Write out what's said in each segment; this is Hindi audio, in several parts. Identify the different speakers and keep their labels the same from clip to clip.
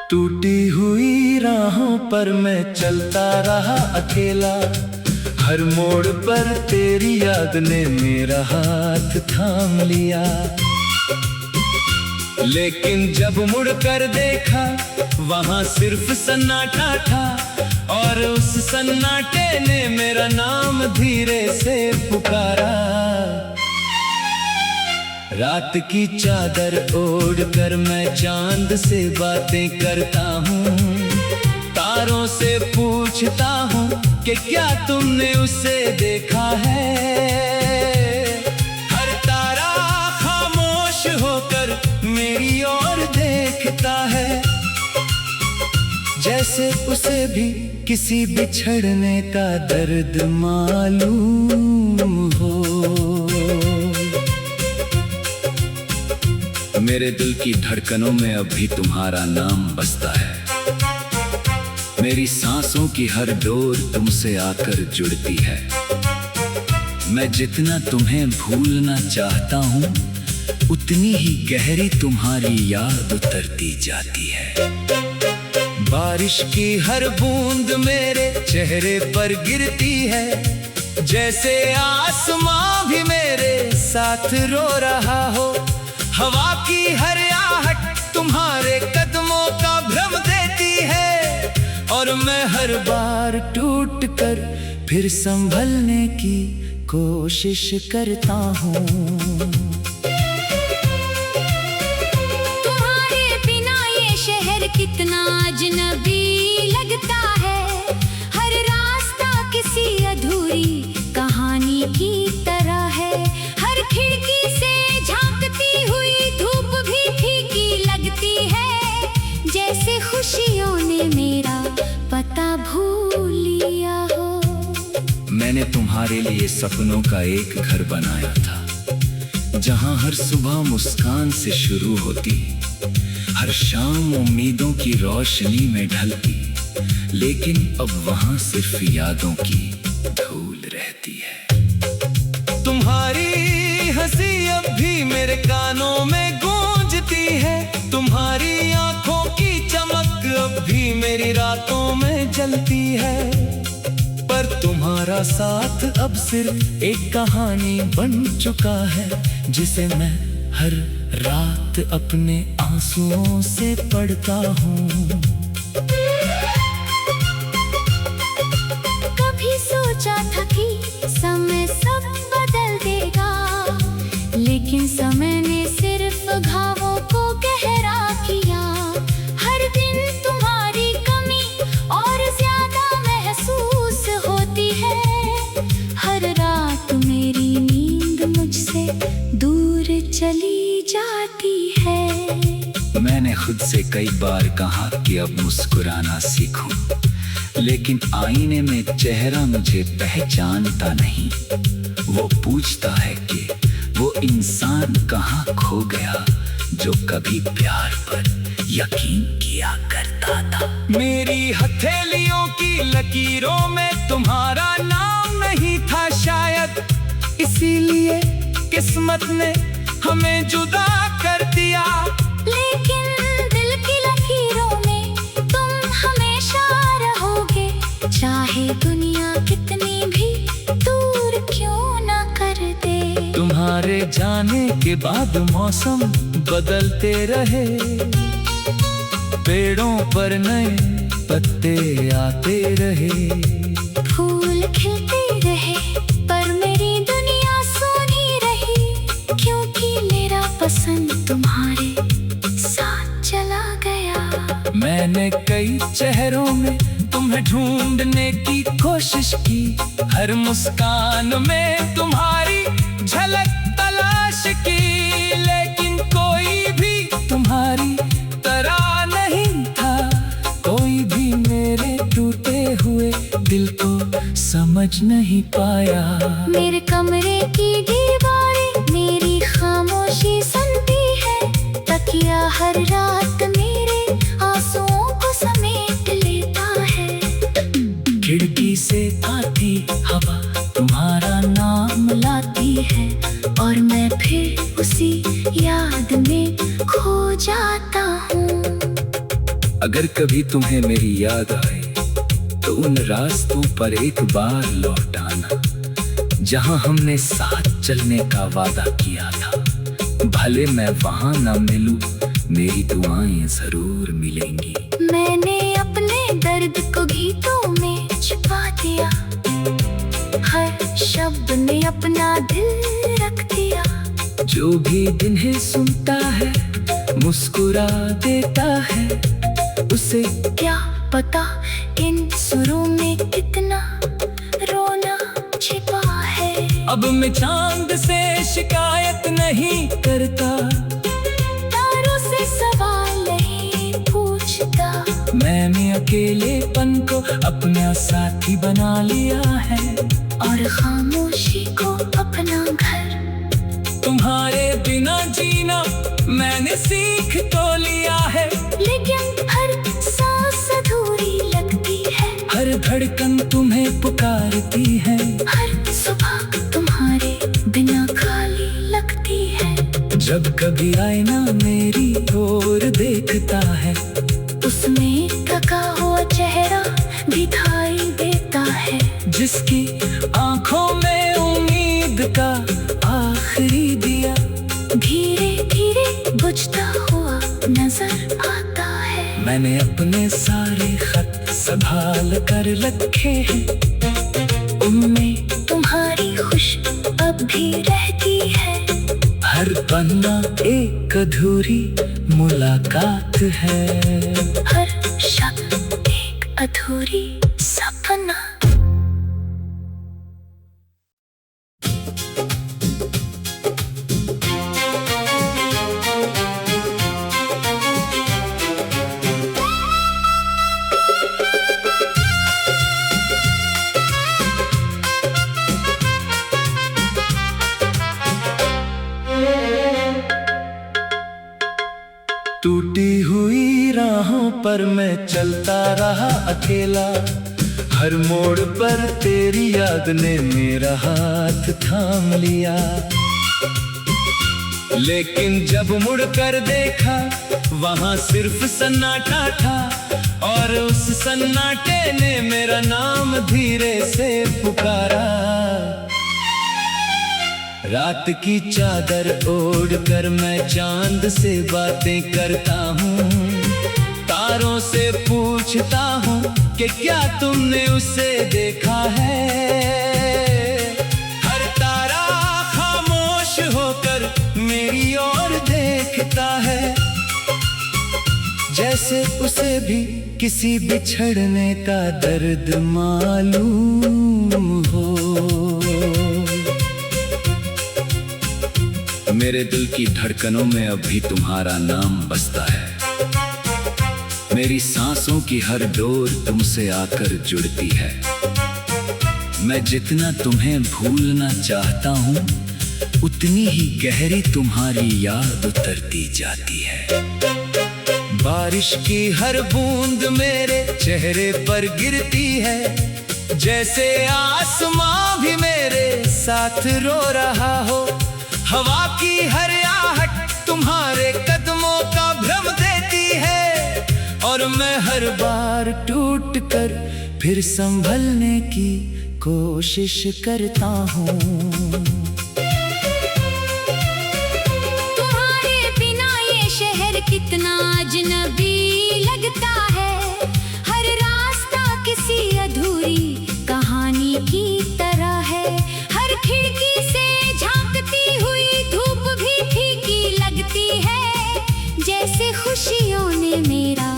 Speaker 1: टूटी हुई राहों पर मैं चलता रहा अकेला, हर मोड़ पर तेरी याद ने मेरा हाथ थाम लिया। लेकिन जब मुड़ कर देखा वहां सिर्फ सन्नाटा था, और उस सन्नाटे ने मेरा नाम धीरे से पुकारा। रात की चादर ओढ़कर मैं चांद से बातें करता हूँ, तारों से पूछता हूँ कि क्या तुमने उसे देखा है। हर तारा खामोश होकर मेरी ओर देखता है, जैसे उसे भी किसी बिछड़ने का दर्द मालूम हो। मेरे दिल की धड़कनों में अब भी तुम्हारा नाम बसता है। मेरी सांसों की हर डोर तुमसे आकर जुड़ती है। मैं जितना तुम्हें भूलना चाहता हूँ, उतनी ही गहरी तुम्हारी याद उतरती जाती है। बारिश की हर बूंद मेरे चेहरे पर गिरती है, जैसे आसमां भी मेरे साथ रो रहा हो। हवा की हर आहट तुम्हारे कदमों का भ्रम देती है, और मैं हर बार टूट कर फिर संभलने की कोशिश करता हूँ।
Speaker 2: तुम्हारे बिना ये शहर कितना अजनबी लगता है, हर रास्ता किसी अधूरी कहानी की तरह है। हर खिड़की से झांकती हुई धूप भी फीकी लगती है, जैसे खुशियों ने मेरा पता भूल लिया हो।
Speaker 1: मैंने तुम्हारे लिए सपनों का एक घर बनाया था, जहां हर सुबह मुस्कान से शुरू होती, हर शाम उम्मीदों की रोशनी में ढलती। लेकिन अब वहां सिर्फ यादों की धूल रहती है। तुम्हारी हंसी अब भी मेरे कानों में गूंजती है, तुम्हारी आंखों की चमक अब भी मेरी रातों में जलती है। पर तुम्हारा साथ अब सिर्फ एक कहानी बन चुका है, जिसे मैं हर रात अपने आंसुओं से पढ़ता हूँ।
Speaker 2: कभी सोचा था कि समय सब बदल देगा, लेकिन समय ने सिर्फ घावों को गहरा किया। हर दिन तुम्हारी कमी और ज्यादा महसूस होती है, हर रात मेरी नींद मुझसे दूर चली जाती है।
Speaker 1: मैंने खुद से कई बार कहा कि अब मुस्कुराना सीखूं, लेकिन आईने में चेहरा मुझे पहचानता नहीं। वो पूछता है कि वो इंसान कहाँ खो गया जो कभी प्यार पर यकीन किया करता था। मेरी हथेलियों की लकीरों में तुम्हारा नाम नहीं था शायद, इसीलिए किस्मत ने हमें जुदा कर दिया।
Speaker 2: लेकिन दिल की लकीरों में तुम हमेशा रहोगे, चाहे दुनिया कितनी भी दूर क्यों ना कर दे।
Speaker 1: तुम्हारे जाने के बाद मौसम बदलते रहे, पेड़ों पर नए पत्ते आते रहे,
Speaker 2: फूल खिलते रहे, पर मेरी दुनिया सोनी रही, क्योंकि मेरा पसंद तुम्हारे साथ चला गया।
Speaker 1: मैंने कई चेहरों में तुम्हें ढूंढने की कोशिश की, हर मुस्कान में तुम्हारी झलक तलाश की, लेकिन कोई भी तुम्हारी तरह नहीं था। कोई भी मेरे टूटे हुए दिल को समझ नहीं पाया।
Speaker 2: मेरे कमरे की दीवारें मेरी है और मैं फिर उसी याद में खो जाता हूँ।
Speaker 1: अगर कभी तुम्हें मेरी याद आए तो उन रास्तों पर एक बार लौट आना जहां हमने साथ चलने का वादा किया था। भले मैं वहां ना मिलूं, मेरी दुआएं जरूर मिलेंगी।
Speaker 2: मैंने अपने दर्द को गीतों में छिपा दिया, हर शब्द में अपना दिल रख दिया।
Speaker 1: जो भी इन्हें सुनता है मुस्कुरा देता है, उसे
Speaker 2: क्या पता इन सुरों में कितना रोना छिपा है।
Speaker 1: अब मैं चांद से शिकायत नहीं करता,
Speaker 2: तारों से सवाल नहीं पूछता।
Speaker 1: मैंने अकेलेपन को अपना साथी बना लिया है
Speaker 2: और खामोशी को अपना घर।
Speaker 1: तुम्हारे बिना जीना मैंने सीख तो लिया है,
Speaker 2: लेकिन हर सांस अधूरी लगती है।
Speaker 1: हर धड़कन तुम्हें पुकारती है,
Speaker 2: हर सुबह तुम्हारे बिना खाली लगती है।
Speaker 1: जब कभी आईना मेरी ओर देखता है,
Speaker 2: उसमें थका हुआ चेहरा दिखाई देता है।
Speaker 1: जिसकी आंखों में उम्मीद का आखिरी दिया
Speaker 2: धीरे धीरे बुझता हुआ नजर आता है।
Speaker 1: मैंने अपने सारे खत संभाल कर रखे हैं, उनमें
Speaker 2: तुम्हारी खुशबू अब भी रहती है।
Speaker 1: हर पन्ना एक अधूरी मुलाकात है,
Speaker 2: हर शब्द एक अधूरी सपना।
Speaker 1: टूटी हुई राहों पर मैं चलता रहा अकेला, हर मोड़ पर तेरी याद ने मेरा हाथ थाम लिया। लेकिन जब मुड़ कर देखा वहां सिर्फ सन्नाटा था, और उस सन्नाटे ने मेरा नाम धीरे से पुकारा। रात की चादर ओढ़ कर मैं चांद से बातें करता हूँ, तारों से पूछता हूँ कि क्या तुमने उसे देखा है। हर तारा खामोश होकर मेरी ओर देखता है, जैसे उसे भी किसी बिछड़ने का दर्द मालूम हो। मेरे दिल की धड़कनों में अब भी तुम्हारा नाम बसता है, मेरी सांसों की हर डोर तुमसे आकर जुड़ती है। मैं जितना तुम्हें भूलना चाहता हूँ, उतनी ही गहरी तुम्हारी याद उतरती जाती है। बारिश की हर बूंद मेरे चेहरे पर गिरती है, जैसे आसमां भी मेरे साथ रो रहा हो। हवा की हर आहट तुम्हारे कदमों का भ्रम देती है, और मैं हर बार टूट कर फिर संभलने की कोशिश करता हूँ।
Speaker 2: तुम्हारे बिना ये शहर कितना अजनबी लगता है, हर रास्ता किसी अधूरी कहानी की तरह है। हर खिड़की से झांकती हुई धूप भी फीकी लगती है, जैसे खुशियों ने मेरा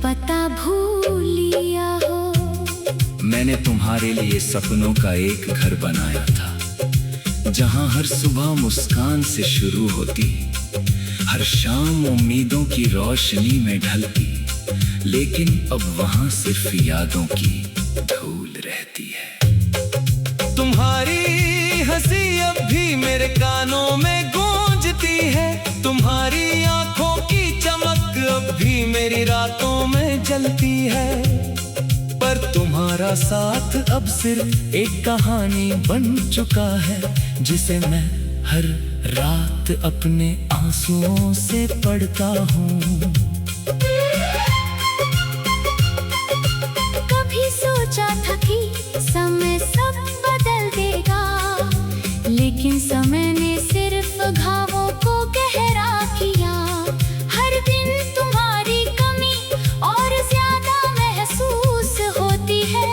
Speaker 2: पता भूल लिया हो।
Speaker 1: मैंने तुम्हारे लिए सपनों का एक घर बनाया था, जहां हर सुबह मुस्कान से शुरू होती, हर शाम उम्मीदों की रोशनी में ढलती। लेकिन अब वहां सिर्फ यादों की धूल रहती है। तुम्हारी हंसी अब भी मेरे कानों में गूंजती है, तुम्हारी आंखों की चमक अब भी मेरी रातों में जलती है। पर तुम्हारा
Speaker 3: तेरा साथ अब सिर्फ एक कहानी बन चुका है, जिसे मैं हर रात अपने आंसुओं से पढ़ता हूँ।
Speaker 2: कभी सोचा था कि समय सब बदल देगा, लेकिन समय ने सिर्फ घावों को गहरा किया। हर दिन तुम्हारी कमी और ज्यादा महसूस होती है।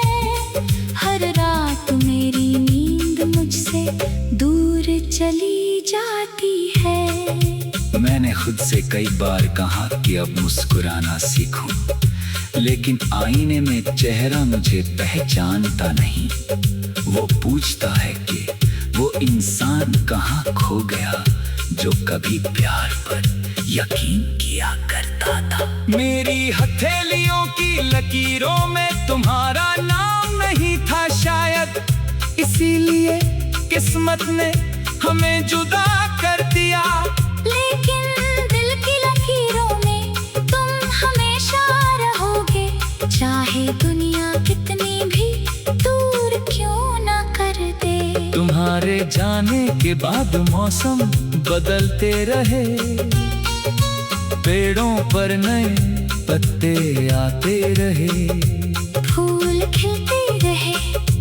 Speaker 2: हर रात मेरी नींद मुझसे दूर चली जाती है।
Speaker 1: मैंने खुद से कई बार कहा कि अब मुस्कुराना सीखूं, लेकिन आईने में चेहरा मुझे पहचानता नहीं। वो पूछता है कि वो इंसान कहाँ खो गया जो कभी प्यार पर यकीन किया करता था।
Speaker 3: मेरी हथेलियों की लकीरों में तुम्हारा नाम नहीं था शायद, इसीलिए किस्मत ने हमें जुदा कर दिया।
Speaker 2: लेकिन दिल की लकीरों में तुम हमेशा रहोगे, चाहे दुनिया कितनी भी दूर क्यों ना कर दे।
Speaker 3: तुम्हारे जाने के बाद मौसम बदलते रहे, पेड़ों पर नए पत्ते आते रहे,
Speaker 2: फूल खिलते रहे,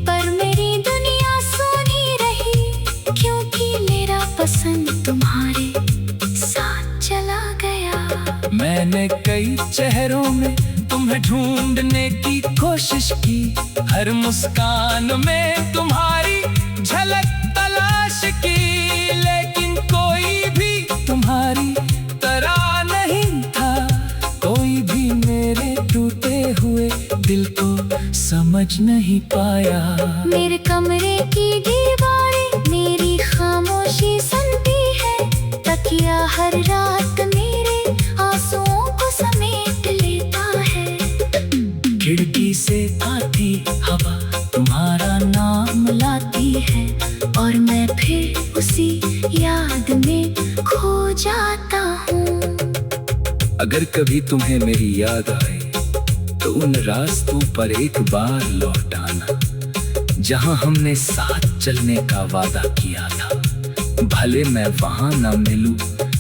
Speaker 2: पर मेरी दुनिया सूनी रही, क्योंकि मेरा पसंद तुम्हारे साथ चला गया।
Speaker 3: मैंने कई चेहरों में तुम्हें ढूंढने की कोशिश की, हर मुस्कान में तुम्हारी झलक तलाश की, लेकिन कोई भी तुम्हारी तरह नहीं था। कोई भी मेरे टूटे हुए दिल को समझ नहीं पाया।
Speaker 2: मेरे कमरे की दीवारें मेरी खामोशी सुनती है, तकिया हर रात मेरे आंसुओं को समेट लेता है।
Speaker 3: खिड़की से आती हवा तुम्हारा नाम लाती है, और मैं फिर उसी याद में खो जाता हूँ।
Speaker 1: अगर कभी तुम्हें मेरी याद आए तो उन रास्तों पर एक बार लौट आना, जहां हमने साथ चलने का वादा किया था। भले मैं वहां ना मिलूं,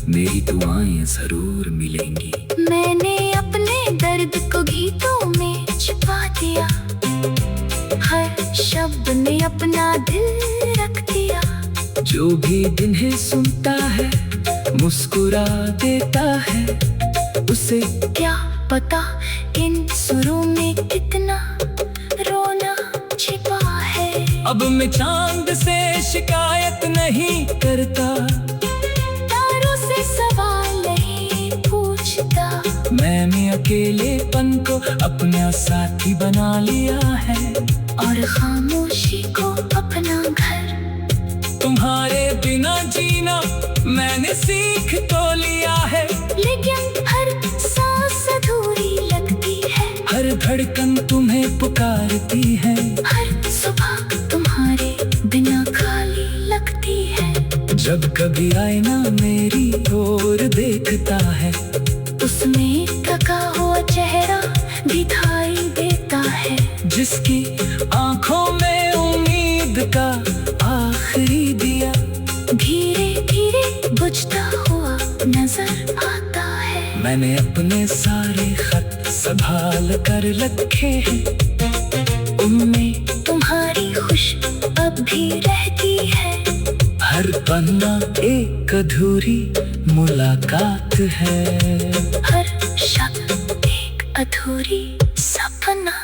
Speaker 1: मेरी दुआएं जरूर मिलेंगी।
Speaker 2: मैंने अपने दर्द को गीतों में छुपा दिया, हर शब्द में अपना दिल रख दिया।
Speaker 3: जो भी इन्हें सुनता है मुस्कुरा देता है, उसे
Speaker 2: क्या पता इन सुरों में कितना रोना छिपा है।
Speaker 3: अब मैं चांद से शिकायत नहीं करता,
Speaker 2: तारों से सवाल नहीं पूछता।
Speaker 3: मैंने अकेलेपन को अपना साथी बना लिया है,
Speaker 2: और खामोशी को अपना घर।
Speaker 3: तुम्हारे बिना जीना मैंने सीख तो लिया है,
Speaker 2: लेकिन हर सांस अधूरी लगती है।
Speaker 3: हर धड़कन तुम्हें पुकारती है,
Speaker 2: हर सुबह तुम्हारे बिना खाली लगती है।
Speaker 3: जब कभी आईना मेरी ओर देखता है,
Speaker 2: उसमें थका हुआ चेहरा दिखाई देता है,
Speaker 3: जिसकी आंखों में उम्मीद का आखिरी दिया
Speaker 2: धीरे धीरे बुझता हुआ नजर आता है।
Speaker 3: मैंने अपने सारे खत संभाल कर रखे हैं, उनमें
Speaker 2: तुम्हारी खुशबू अब भी रहती है।
Speaker 3: हर पन्ना एक अधूरी मुलाकात है,
Speaker 2: हर शब्द एक अधूरी सपना।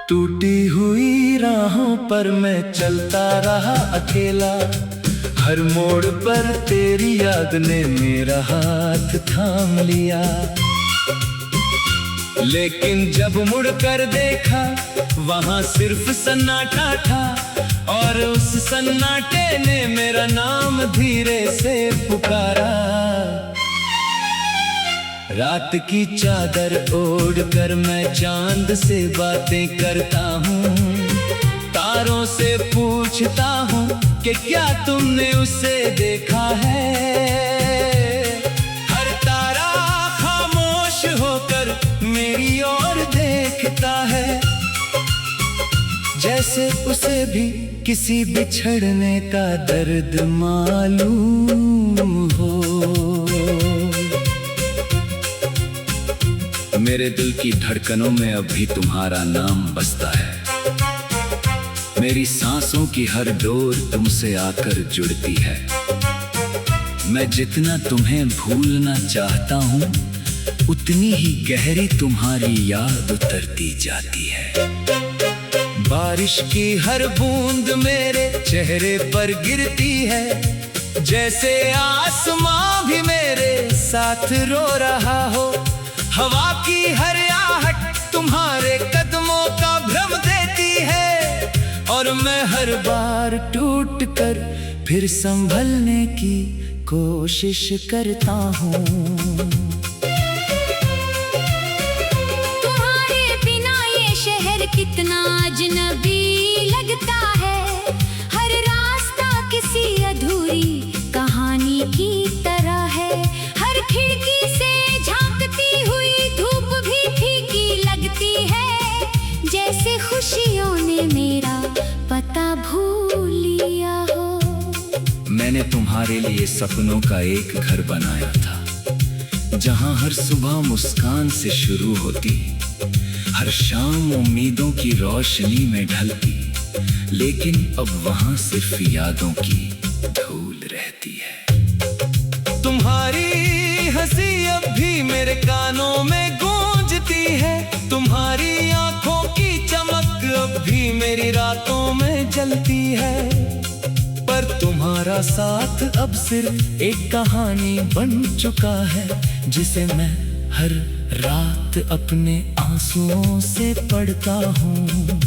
Speaker 3: टूटी हुई राहों पर मैं चलता रहा अकेला, हर मोड़ पर तेरी याद ने मेरा हाथ थाम लिया। लेकिन जब मुड़ कर देखा वहां सिर्फ सन्नाटा था, और उस सन्नाटे ने मेरा नाम धीरे से पुकारा। रात की चादर ओढ़ कर मैं चांद से बातें करता हूँ, तारों से पूछता हूँ कि क्या तुमने उसे देखा है। हर तारा खामोश होकर मेरी ओर देखता है, जैसे उसे भी किसी बिछड़ने का दर्द मालूम हो।
Speaker 1: मेरे दिल की धड़कनों में अब भी तुम्हारा नाम बसता है, मेरी सांसों की हर डोर तुमसे आकर जुड़ती है। मैं जितना तुम्हें भूलना चाहता हूँ, उतनी ही गहरी तुम्हारी याद उतरती जाती है।
Speaker 3: बारिश की हर बूंद मेरे चेहरे पर गिरती है, जैसे आसमां भी मेरे साथ रो रहा हो। हवा की हर आहट तुम्हारे कदमों का भ्रम देती है, और मैं हर बार टूट कर फिर संभलने की कोशिश करता हूँ।
Speaker 2: तुम्हारे बिना ये शहर कितना अजनबी लगता है, हर रास्ता किसी अधूरी कहानी की तरह है। हर खिड़की से झांकती हुई धूप भी फीकी लगती है, जैसे खुशियों ने मेरा पता भूल लिया हो।
Speaker 1: मैंने तुम्हारे लिए सपनों का एक घर बनाया था, जहां हर सुबह मुस्कान से शुरू होती, हर शाम उम्मीदों की रोशनी में ढलती। लेकिन अब वहां सिर्फ यादों की धूल रहती है।
Speaker 3: तुम्हारी हंसी अब भी मेरे कानों में गूंजती है, तुम्हारी आंखों की चमक अब भी मेरी रातों में जलती है। पर तुम्हारा साथ अब सिर्फ एक कहानी बन चुका है, जिसे मैं हर रात अपने आंसुओं से पढ़ता हूँ।